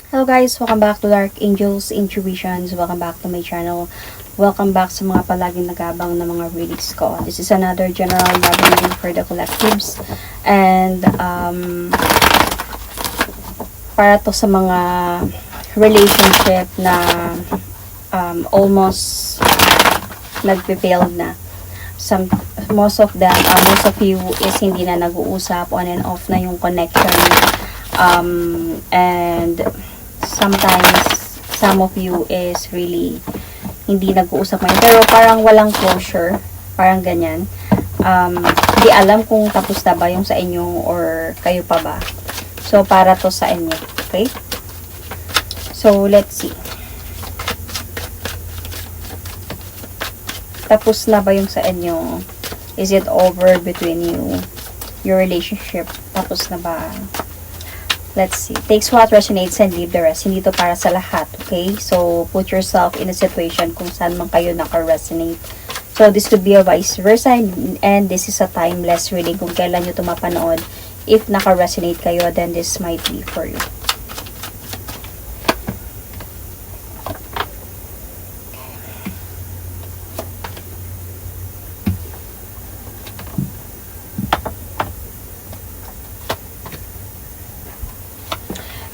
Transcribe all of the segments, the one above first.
Hello guys, welcome back to Dark Angels Intuitions. Welcome back to my channel. Welcome back sa mga palaging nagabang na mga readings ko. This is another general love reading for the collectives. And para to sa mga relationship na almost nagpe-failed na. Most of you is hindi na nag-uusap, on and off na yung connection. And sometimes some of you is really hindi nag-uusap ngayon, pero parang walang closure, parang ganyan. Hindi alam kung tapos na ba yung sa inyo or kayo pa ba. So para to sa inyo, okay? So let's see, tapos na ba yung sa inyo? Is it over between you, your relationship? Tapos na ba? Let's see. Takes what resonates and leave the rest. Hindi to para sa lahat, okay? So, put yourself in a situation kung saan man kayo naka-resonate. So, this could be a vice versa, and this is a timeless reading kung kailan nyo ito mapanood. If naka-resonate kayo, then this might be for you.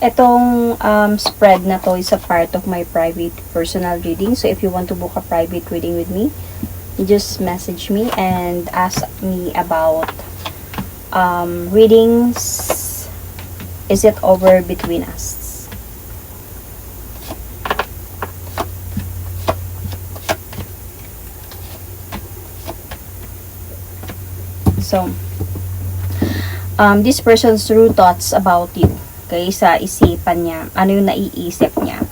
Itong spread na to is a part of my private personal reading. So if you want to book a private reading with me, just message me and ask me about readings. Is it over between us? So this person's true thoughts about you. Okay, sa isipan niya, ano yung naiisip niya.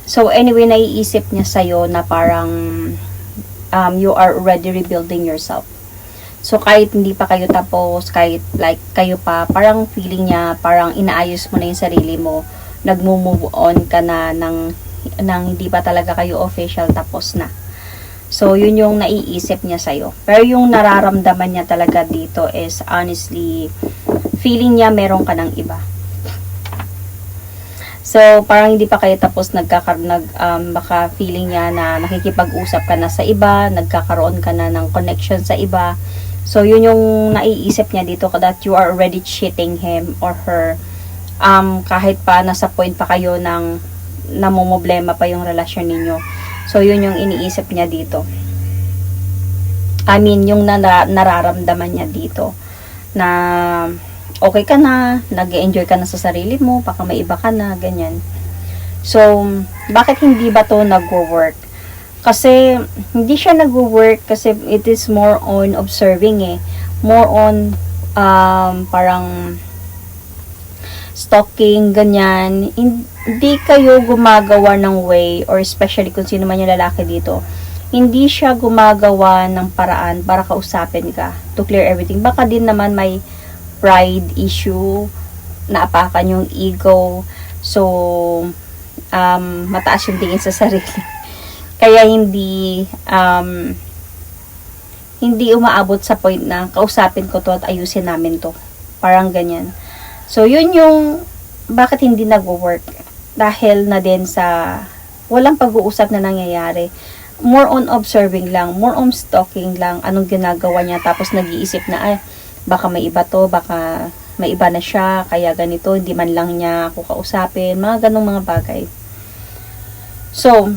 So anyway, naiisip niya sa'yo na parang you are already rebuilding yourself. So kahit hindi pa kayo tapos, kahit like kayo pa, parang feeling niya, parang inaayos mo na yung sarili mo, nagmo-move on ka na ng hindi pa talaga kayo official tapos na. So yun yung naiisip niya sa'yo. Pero yung nararamdaman niya talaga dito is honestly, feeling niya meron ka ng iba. So, parang hindi pa kayo tapos baka feeling niya na nakikipag-usap ka na sa iba, nagkakaroon ka na ng connection sa iba. So, yun yung naiisip niya dito, that you are already cheating him or her. Kahit pa nasa point pa kayo ng namumblema pa yung relasyon ninyo. So, yun yung iniisip niya dito. I mean, yung nararamdaman niya dito na okay ka na, nag-enjoy ka na sa sarili mo, baka may iba ka na, ganyan. So, bakit hindi ba to nag-work? Kasi, hindi siya nag-work kasi it is more on observing More on, parang stalking, ganyan. Hindi kayo gumagawa ng way, or especially kung sino man yung lalaki dito, hindi siya gumagawa ng paraan para kausapin ka, to clear everything. Baka din naman may pride issue, naapakan yung ego, so mataas yung tingin sa sarili. Kaya hindi umaabot sa point na kausapin ko to at ayusin namin to. Parang ganyan. So yun yung bakit hindi nagwo-work. Dahil na din sa walang pag-uusap na nangyayari. More on observing lang, more on stalking lang, anong ginagawa niya, tapos nag-iisip na baka may iba to, baka may iba na siya, kaya ganito, hindi man lang niya ako kausapin, mga ganong mga bagay. So,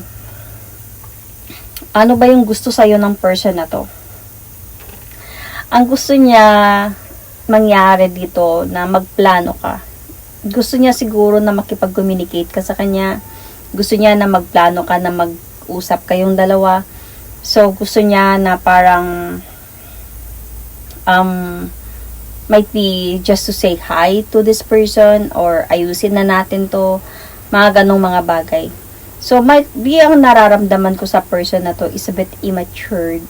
ano ba yung gusto sa'yo ng person na to? Ang gusto niya mangyari dito, na magplano ka. Gusto niya siguro na makipag-communicate ka sa kanya. Gusto niya na magplano ka, na mag-usap kayong dalawa. So, gusto niya na parang might be just to say hi to this person, or ayusin na natin to, mga ganong mga bagay. So, might be ang nararamdaman ko sa person na to is a bit immature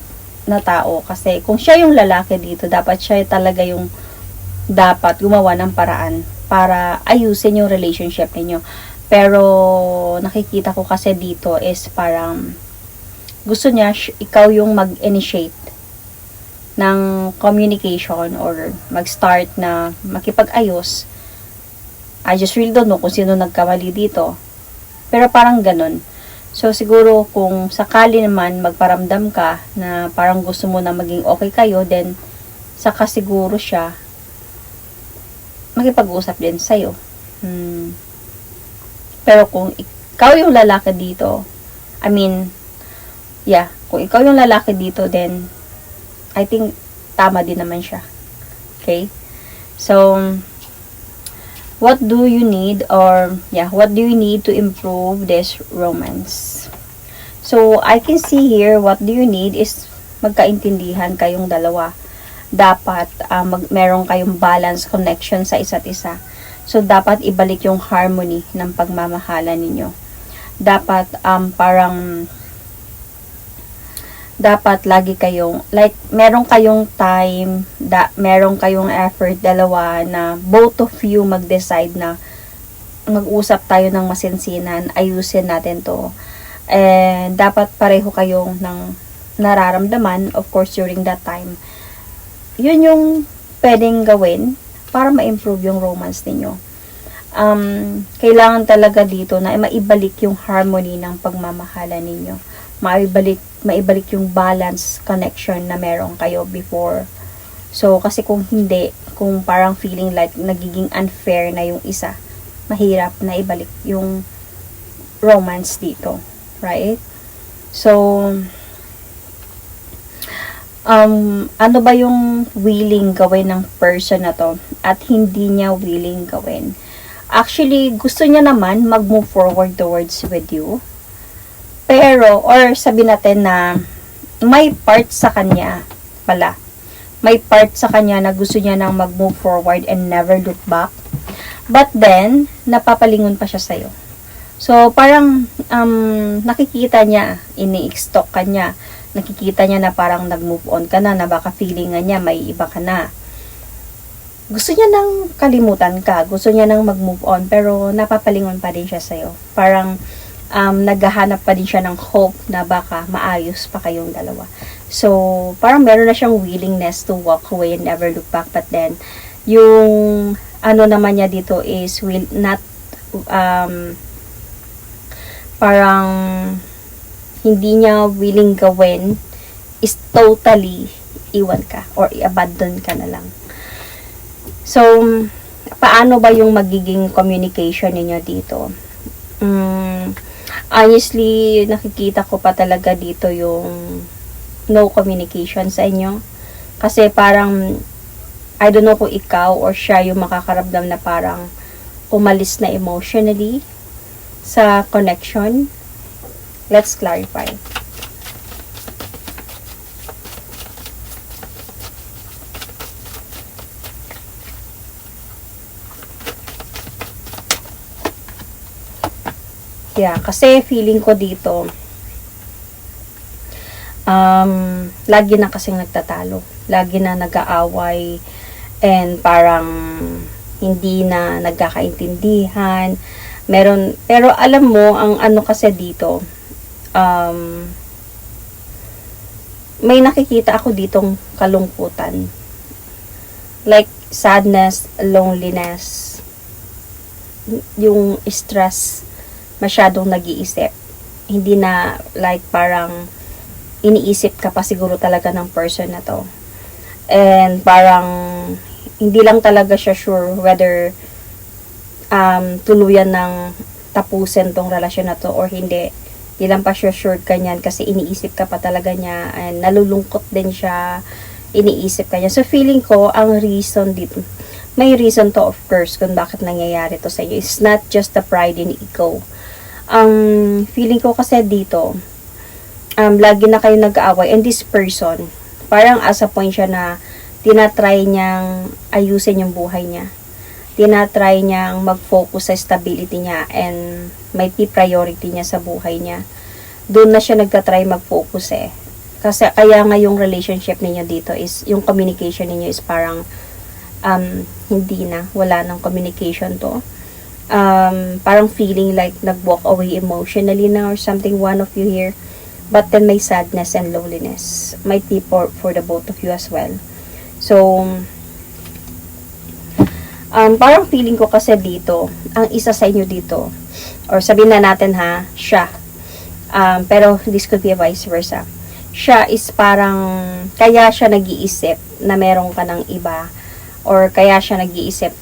na tao, kasi kung siya yung lalaki dito, dapat siya talaga yung dapat gumawa ng paraan para ayusin yung relationship ninyo. Pero nakikita ko kasi dito is parang gusto niya ikaw yung mag-initiate ng communication or mag-start na makipag-ayos. I just really don't know kung sino nagkamali dito. Pero parang ganun. So, siguro kung sakali naman magparamdam ka na parang gusto mo na maging okay kayo, then saka siguro siya makipag-usap din sa'yo. Pero kung ikaw yung lalaki dito, I mean, yeah, kung ikaw yung lalaki dito, then I think tama din naman siya. Okay? So, what do you need to improve this romance? So, I can see here, what do you need is magkaintindihan kayong dalawa. Dapat meron kayong balance connection sa isa't isa. So, dapat ibalik yung harmony ng pagmamahalan ninyo. Dapat dapat lagi kayong, like, meron kayong time, meron kayong effort dalawa na both of you mag-decide na mag-usap tayo ng masinsinan, ayusin natin to. And dapat pareho kayong ng nararamdaman, of course, during that time. Yun yung pwedeng gawin para ma-improve yung romance ninyo. Kailangan talaga dito na maibalik yung harmony ng pagmamahalan ninyo. Maibalik yung balance connection na meron kayo before. So, kasi kung hindi, kung parang feeling like nagiging unfair na yung isa, mahirap na ibalik yung romance dito. Right? So, ano ba yung willing gawin ng person na to at hindi niya willing gawin? Actually, gusto niya naman mag-move forward towards with you. Pero, or sabi natin na may part sa kanya pala. May part sa kanya na gusto niya nang mag-move forward and never look back. But then, napapalingon pa siya sa'yo. So, parang nakikita niya, ini-stalk ka niya. Nakikita niya na parang nag-move on ka na baka feeling niya may iba ka na. Gusto niya nang kalimutan ka. Gusto niya nang mag-move on. Pero, napapalingon pa din siya sa'yo. Parang, naghahanap pa din siya ng hope na baka maayos pa kayong dalawa. So, parang meron na siyang willingness to walk away and never look back. But then, yung ano naman niya dito is will not parang hindi niya willing gawin is totally iwan ka or i-abandon ka na lang. So, paano ba yung magiging communication ninyo dito? Honestly, nakikita ko pa talaga dito yung no communication sa inyo. Kasi parang, I don't know kung ikaw or siya yung makakaramdam na parang umalis na emotionally sa connection. Let's clarify. Yeah, kasi feeling ko dito, lagi na kasing nagtatalo. Lagi na nag-aaway and parang hindi na nagkakaintindihan. Pero alam mo, ang ano kasi dito, may nakikita ako ditong kalungkutan. Like, sadness, loneliness, yung stress, masyadong nag-iisip. Hindi na like parang iniisip ka pa siguro talaga ng person na to. And parang hindi lang talaga siya sure whether tuluyan ng tapusin tong relasyon na to or hindi. Hindi lang pa siya sure kanyan kasi iniisip ka pa talaga niya and nalulungkot din siya, iniisip ka niya. So feeling ko ang reason dito, may reason to of course kung bakit nangyayari to sa iyo. It's not just the pride in ego. Feeling ko kasi dito, lagi na kayo nag-aaway and this person, parang as a point siya na tinatry niyang ayusin yung buhay niya. Tinatry niyang mag-focus sa stability niya and may priority niya sa buhay niya. Doon na siya nagtatry mag-focus eh. Kasi kaya nga yung relationship ninyo dito is, yung communication ninyo is parang hindi na, wala nang communication to. Parang feeling like nag-walk away emotionally na or something, one of you here. But then may sadness and loneliness. Might be for the both of you as well. So, Parang feeling ko kasi dito, ang isa sa inyo dito, or sabihin na natin ha, siya. Pero this could be a vice versa. Siya is parang, kaya siya nag-iisip na meron ka ng iba, or kaya siya nag-iisip,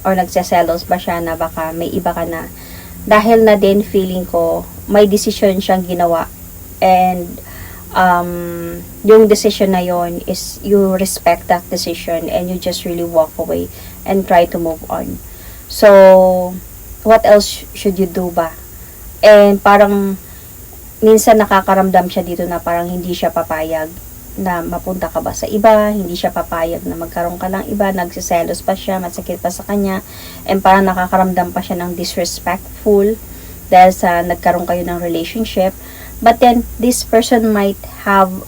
or nagseselos ba siya na baka may iba ka na. Dahil na din feeling ko, may decision siyang ginawa, and yung decision na yon is you respect that decision and you just really walk away and try to move on. So, what else should you do ba? And parang minsan nakakaramdam siya dito na parang hindi siya papayag na mapunta ka ba sa iba, hindi siya papayag na magkaroon ka ng iba, nagsiselos pa siya, masakit pa sa kanya, and parang nakakaramdam pa siya ng disrespectful dahil sa nagkaroon kayo ng relationship. But then, this person might have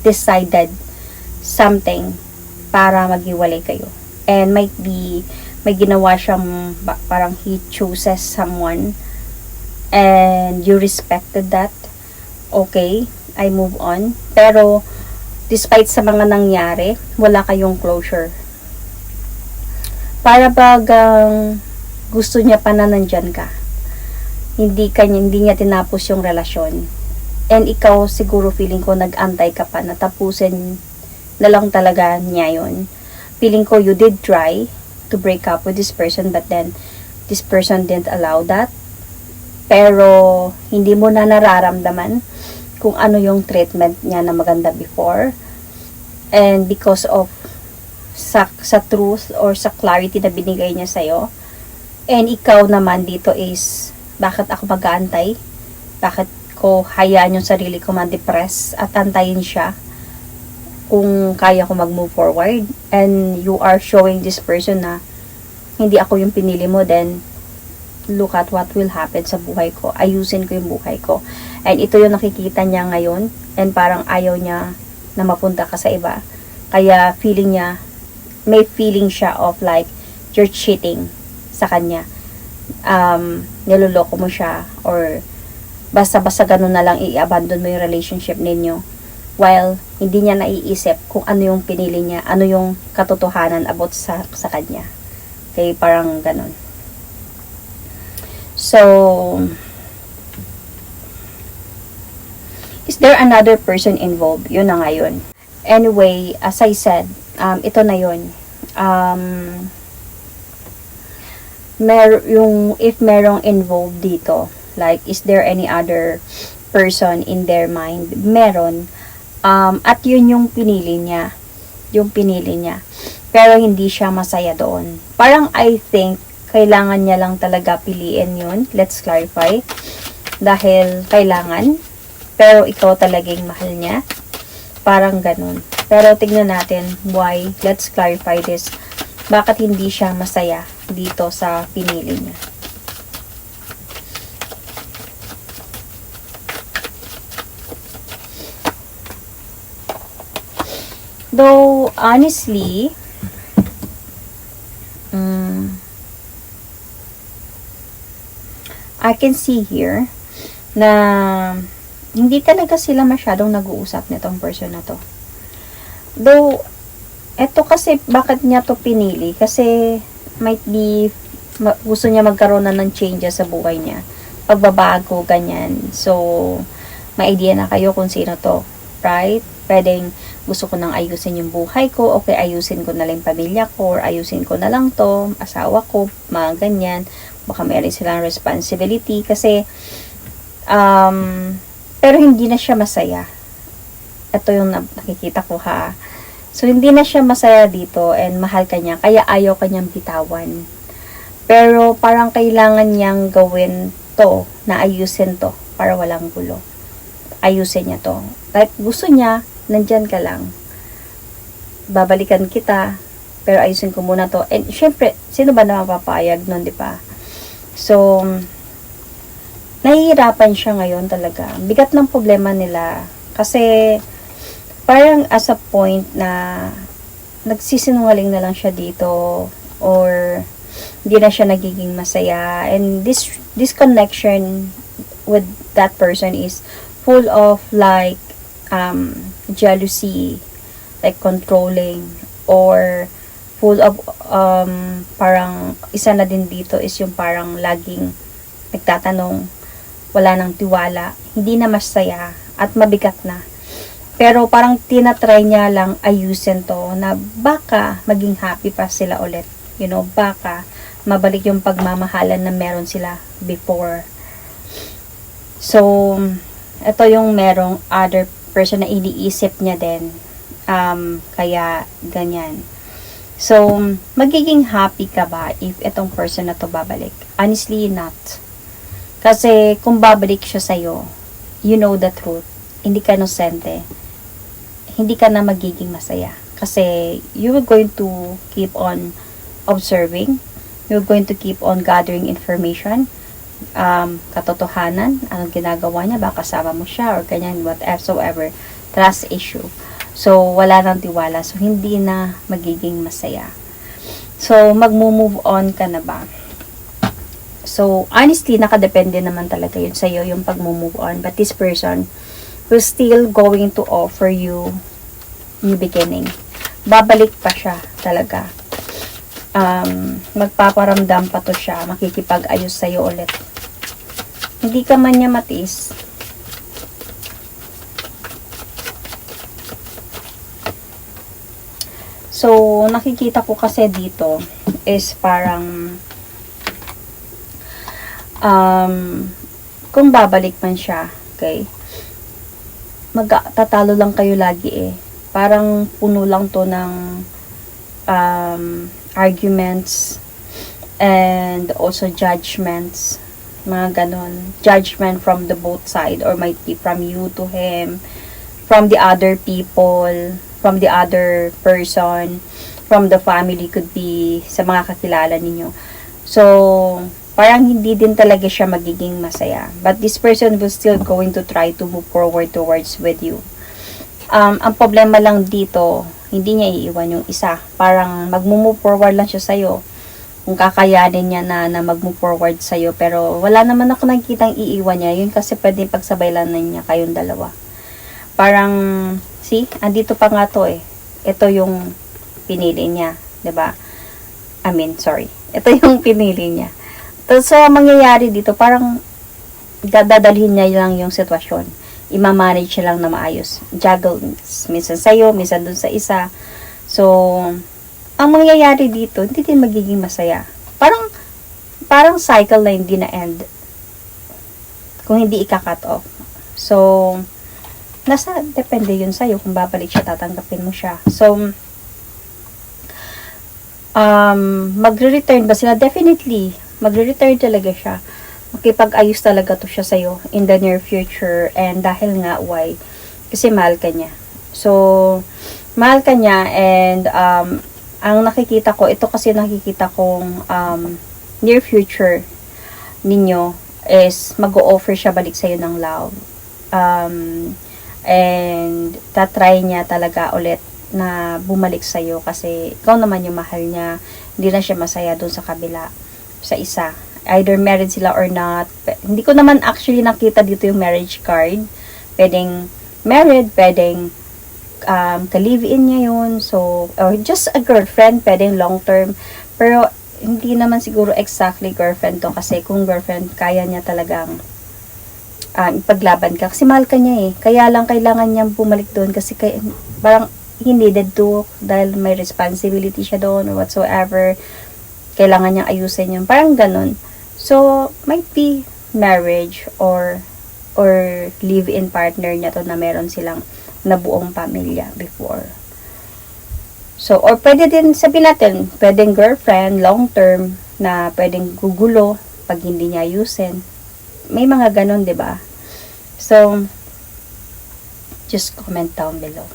decided something para maghiwalay kayo. And might be, may ginawa siyang parang he chooses someone and you respected that. Okay, I move on. Pero, despite sa mga nangyari, wala kayong closure. Para bagang gusto niya pa na nandyan ka. Hindi niya tinapos yung relasyon. And ikaw, siguro feeling ko, nag-antay ka pa na tapusin na lang talaga niya yun. Feeling ko, you did try to break up with this person, but then, this person didn't allow that. Pero, hindi mo na nararamdaman kung ano yung treatment niya na maganda before. And because of sa truth or sa clarity na binigay niya sa'yo, and ikaw naman dito is, bakit ako mag-aantay? Bakit ko hayaan yung sarili ko ma-depress at antayin siya kung kaya ko mag-move forward? And you are showing this person na hindi ako yung pinili mo, then look at what will happen sa buhay ko. Ayusin ko yung buhay ko. And ito yung nakikita niya ngayon, and parang ayaw niya na mapunta ka sa iba. Kaya feeling niya, may feeling siya of like you're cheating sa kanya. Niloloko mo siya, or basta ganun na lang i-abandon mo yung relationship ninyo, while hindi niya naiisip kung ano yung pinili niya, ano yung katotohanan about sa kanya. Okay, parang ganun. So, is there another person involved? Yun na ngayon. Anyway, as I said, ito na yun. If merong involved dito, like, is there any other person in their mind? Meron. At yun yung pinili niya. Pero hindi siya masaya doon. Parang I think, kailangan niya lang talaga piliin yun. Let's clarify. Dahil kailangan. Pero ikaw talagang mahal niya. Parang ganun. Pero tignan natin why. Let's clarify this. Bakit hindi siya masaya dito sa pinili niya? Though, honestly, I can see here na hindi talaga sila masyadong nag-uusap nitong person na to. Though, eto kasi, bakit niya to pinili? Kasi, might be, gusto niya magkaroon na ng changes sa buhay niya. Pagbabago, ganyan. So, may idea na kayo kung sino to. Right? Pwedeng, gusto ko nang ayusin yung buhay ko. Okay, ayusin ko na lang yung pamilya ko. Or ayusin ko na lang to. Asawa ko. Mga ganyan. Baka meron silang responsibility. Kasi, pero hindi na siya masaya. Ito yung nakikita ko ha. So, hindi na siya masaya dito and mahal ka niya. Kaya ayaw ka niyang bitawan. Pero, parang kailangan niyang gawin to, na ayusin to, para walang gulo. Ayusin niya to. Like, gusto niya, nandyan ka lang. Babalikan kita, pero ayusin ko muna to. And, syempre, sino ba na mapapayag nun, di ba? So, nahihirapan siya ngayon talaga. Bigat ng problema nila. Kasi, parang as a point na nagsisinungaling na lang siya dito, or hindi na siya nagiging masaya. And this connection with that person is full of like jealousy, like controlling, or full of, parang, isa na din dito is yung parang laging nagtatanong, wala nang tiwala, hindi na masaya, at mabigat na. Pero parang tinatry niya lang ayusin to na baka maging happy pa sila ulit. You know, baka mabalik yung pagmamahalan na meron sila before. So, ito yung merong other person na iniisip niya din. Kaya ganyan. So, magiging happy ka ba if itong person na to babalik? Honestly, not. Kasi kung babalik siya sa'yo, you know the truth. Hindi ka inosente. Hindi ka na magiging masaya. Kasi you're going to keep on observing. You're going to keep on gathering information. Katotohanan, anong ginagawa niya, baka kasama mo siya or ganyan, whatever. Trust issue. So, wala nang tiwala. So, hindi na magiging masaya. So, magmo-move on ka na ba? So, honestly, nakadepende naman talaga yun sa'yo, yung pag-move on. But this person will still going to offer you new beginning. Babalik pa siya talaga. Magpaparamdam pa to siya. Makikipag-ayos sa'yo ulit. Hindi ka man niya matiis. So, nakikita ko kasi dito is parang kung babalik man siya, okay, magtatalo lang kayo lagi eh. Parang puno lang to ng arguments and also judgments, mga ganon. Judgment from the both side, or might be from you to him, from the other people, from the other person, from the family, could be sa mga kakilala ninyo. So, parang hindi din talaga siya magiging masaya. But this person will still going to try to move forward towards with you. Ang problema lang dito, hindi niya iiwan yung isa. Parang mag-move forward lang siya sa'yo. Kung kakayanin niya na mag-move forward sa'yo. Pero wala naman ako nakikitang iiwan niya. Yun kasi pwede pagsabay lang niya kayong dalawa. Parang, see, andito pa nga to eh. Ito yung pinili niya. 'Di ba? Ito yung pinili niya. So, mangyayari dito, parang dadalhin niya lang yung sitwasyon. Ima-manage siya lang na maayos. Juggle, minsan sa'yo, minsan dun sa isa. So, ang mangyayari dito, hindi din magiging masaya. Parang cycle na hindi na end. Kung hindi ika-cut off. So, depende yun sa'yo. Kung babalik siya, tatanggapin mo siya. So, magre-return ba sila? Definitely. Magre-return talaga siya. Makipag-ayos talaga to siya sa'yo in the near future. And dahil nga, why? Kasi mahal ka niya. So, mahal ka niya and ang nakikita ko, ito kasi nakikita kong near future ninyo is mag-o-offer siya balik sa'yo ng love. And tatry niya talaga ulit na bumalik sa'yo kasi ikaw naman yung mahal niya. Hindi na siya masaya dun sa kabila. Sa isa. Either married sila or not. Hindi ko naman actually nakita dito yung marriage card. Pwedeng married, pwedeng ka-live-in niya yun. So, or just a girlfriend, pwedeng long term. Pero, hindi naman siguro exactly girlfriend to. Kasi kung girlfriend, kaya niya talagang ipaglaban ka. Kasi mahal ka niya eh. Kaya lang kailangan niyang bumalik doon. Kasi parang he needed to. Dahil may responsibility siya doon or whatsoever. Kailangan niyang ayusin yun. Parang ganun. So, might be marriage or live-in partner niya to na meron silang nabuong pamilya before. So, or pwede din sabihin natin, pwedeng girlfriend, long term, na pwedeng gugulo pag hindi niya ayusin. May mga ganun, 'di ba? So, just comment down below.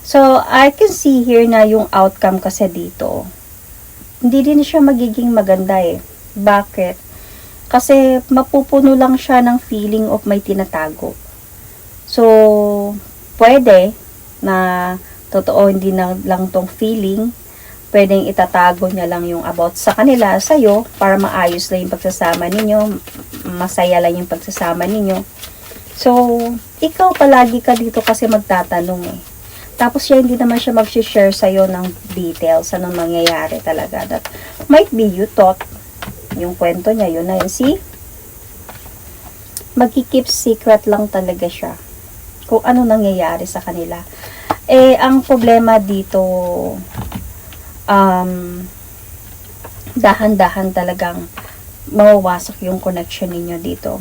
So, I can see here na yung outcome kasi dito, hindi din siya magiging maganda eh. Bakit? Kasi mapupuno lang siya ng feeling of may tinatago. So, pwede na totoo hindi na lang tong feeling, pwedeng itatago niya lang yung about sa kanila, sa'yo, para maayos lang yung pagsasama ninyo, masaya lang yung pagsasama ninyo. So, ikaw palagi ka dito kasi magtatanong eh. Tapos siya, hindi naman siya mag-share sa'yo ng details, anong mangyayari talaga. That might be you thought, yung kwento niya, yun na yun. See? Magki-keep secret lang talaga siya kung ano nangyayari sa kanila. Eh, ang problema dito, dahan-dahan talagang mawawasak yung connection ninyo dito.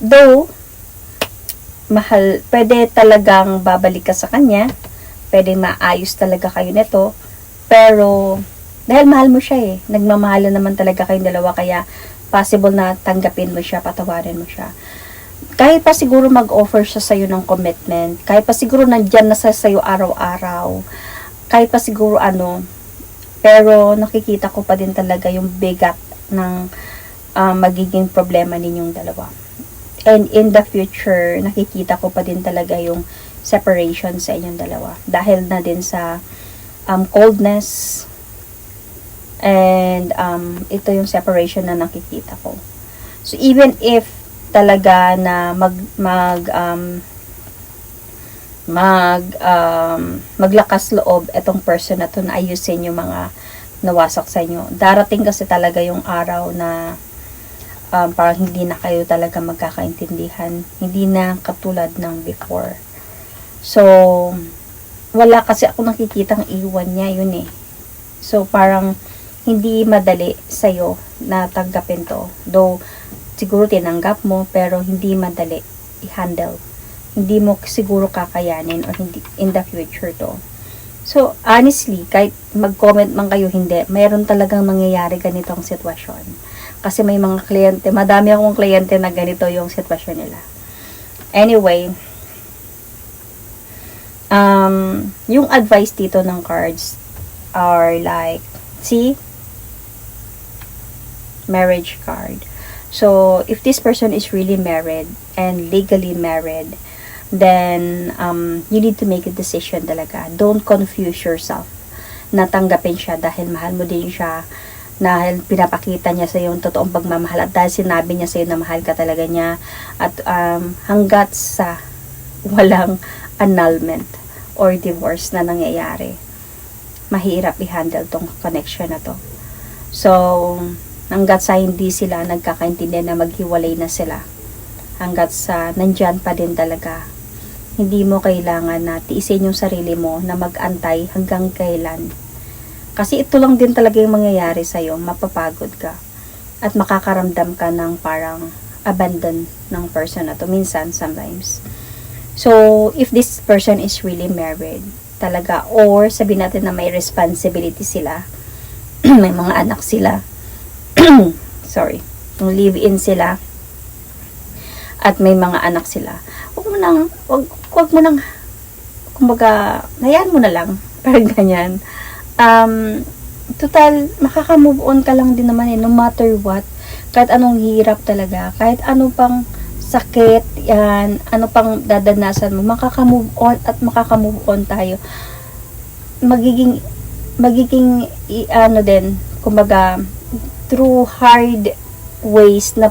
Though, mahal, pwede talagang babalik ka sa kanya, pwede maayos talaga kayo nito, pero dahil mahal mo siya nagmamahalan naman talaga kayong dalawa, kaya possible na tanggapin mo siya, patawarin mo siya. Kahit pa siguro mag-offer siya sa'yo ng commitment, kahit pa siguro nandyan na sa'yo araw-araw, kahit pa siguro pero nakikita ko pa din talaga yung bigat ng magiging problema ninyong dalawa. And in the future, nakikita ko pa din talaga yung separation sa inyong dalawa. Dahil na din sa coldness, and ito yung separation na nakikita ko. So, even if talaga na maglakas loob itong person na to na ayusin yung mga nawasak sa inyo, darating kasi talaga yung araw na parang hindi na kayo talaga magkakaintindihan. Hindi na katulad ng before. So, wala kasi ako nakikitang iwan niya, yun So, parang hindi madali sa'yo na tanggapin to. Though, siguro tinanggap mo, pero hindi madali i-handle. Hindi mo siguro kakayanin or hindi in the future to. So, honestly, kahit mag-comment man kayo, hindi, mayroon talagang mangyayari ganitong sitwasyon. Kasi may mga kliyente, madami akong kliyente na ganito yung sitwasyon nila. Anyway, yung advice dito ng cards are like, see, marriage card. So, if this person is really married and legally married, then you need to make a decision talaga. Don't confuse yourself na tanggapin siya dahil mahal mo din siya, dahil pinapakita niya sa yung totoong pagmamahal, at dahil sinabi niya sa iyo na mahal ka talaga niya, at hanggat sa walang annulment or divorce na nangyayari, mahirap i-handle tong connection na to. So, hanggat sa hindi sila nagkakaintindihan na maghiwalay na sila, hanggat sa nandyan pa din talaga, hindi mo kailangan na tiisin yung sarili mo na mag-antay hanggang kailan. Kasi ito lang din talaga yung mangyayari sa'yo, mapapagod ka at makakaramdam ka ng parang abandon ng person na to minsan, sometimes. So, if this person is really married talaga, or sabihin natin na may responsibility sila, may mga anak sila, sorry, live-in sila, at may mga anak sila, wag mo nang, kumbaga, hayaan mo na lang, parang ganyan. Total, makaka-move on ka lang din naman no matter what. Kahit anong hirap talaga, kahit ano pang sakit, yan, ano pang dadanasan mo, makaka-move on at makaka-move on tayo. Magiging din, kumbaga, through hard ways na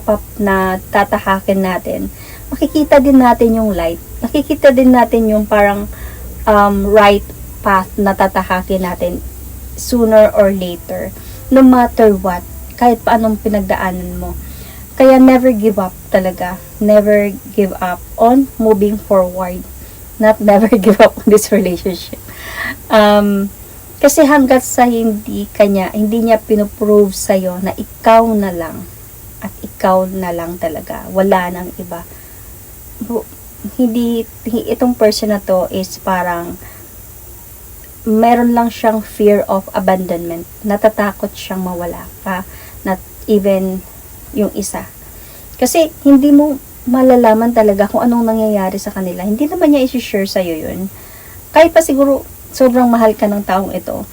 tatahakin natin, makikita din natin yung light. Nakikita din natin yung parang right path na tatahakin natin sooner or later, no matter what, kahit pa anong pinagdaanan mo. Kaya never give up talaga. Never give up on moving forward. Not never give up on this relationship. Kasi hanggat sa hindi niya pinoprove sa'yo na ikaw na lang, at ikaw na lang talaga, wala nang iba. Itong person na to is parang meron lang siyang fear of abandonment. Natatakot siyang mawala pa. Not even yung isa. Kasi hindi mo malalaman talaga kung anong nangyayari sa kanila. Hindi naman niya isi-share sa'yo yun. Kahit pa siguro sobrang mahal ka ng taong ito,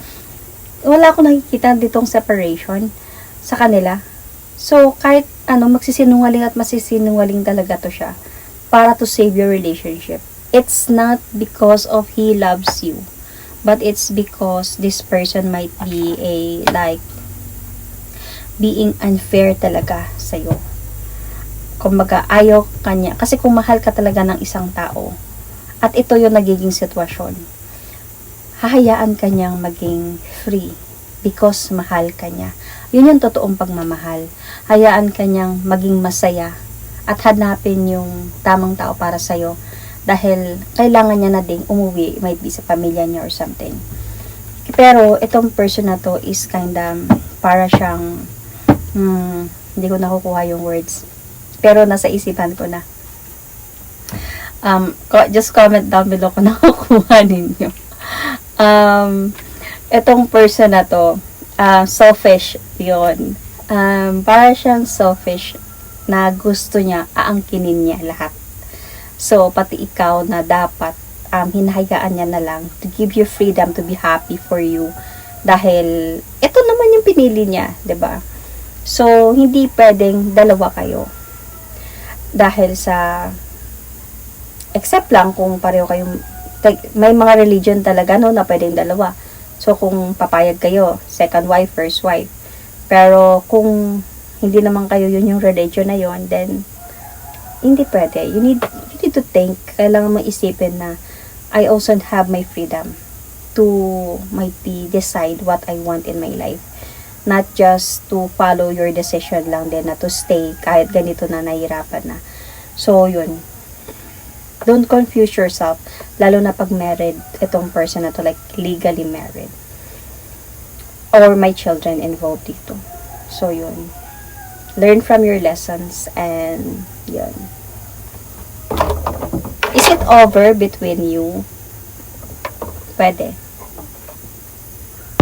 wala akong nakikita ditong separation sa kanila. So, kahit magsisinungaling at masisinungaling talaga to siya para to save your relationship. It's not because of he loves you, but it's because this person might be being unfair talaga sa'yo. Kumbaga, ayaw kanya. Kasi kung mahal ka talaga ng isang tao, at ito yung nagiging sitwasyon, hahayaan ka niyang maging free because mahal ka niya. Yun yung totoong pagmamahal. Hayaan ka niyang maging masaya at hanapin yung tamang tao para sa'yo dahil kailangan niya na ding umuwi, might be sa pamilya niya or something. Pero itong person na to is kinda para siyang hindi ko nakukuha yung words, pero nasa isipan ko na. Just comment down below kung nakukuha ninyo. Itong person na to, selfish yun. Para siyang selfish na gusto niya, aangkinin niya lahat. So, pati ikaw na dapat, hinahayaan niya na lang to give you freedom to be happy for you. Dahil, ito naman yung pinili niya, 'di ba? So, hindi pwedeng dalawa kayo. Dahil sa, except lang kung pareho kayong, may mga religion talaga, no, na pwedeng dalawa. So, kung papayag kayo, second wife, first wife. Pero, kung hindi naman kayo yun yung religion na yun, then, hindi pwede. You need to think, kailangan mo isipin na, I also have my freedom to, might be, decide what I want in my life. Not just to follow your decision lang din na to stay kahit ganito na nahihirapan na. So, yun. Don't confuse yourself. Lalo na pag married, itong person na to, like legally married. Or my children involved dito. So, yun. Learn from your lessons and yun. Is it over between you? Pwede.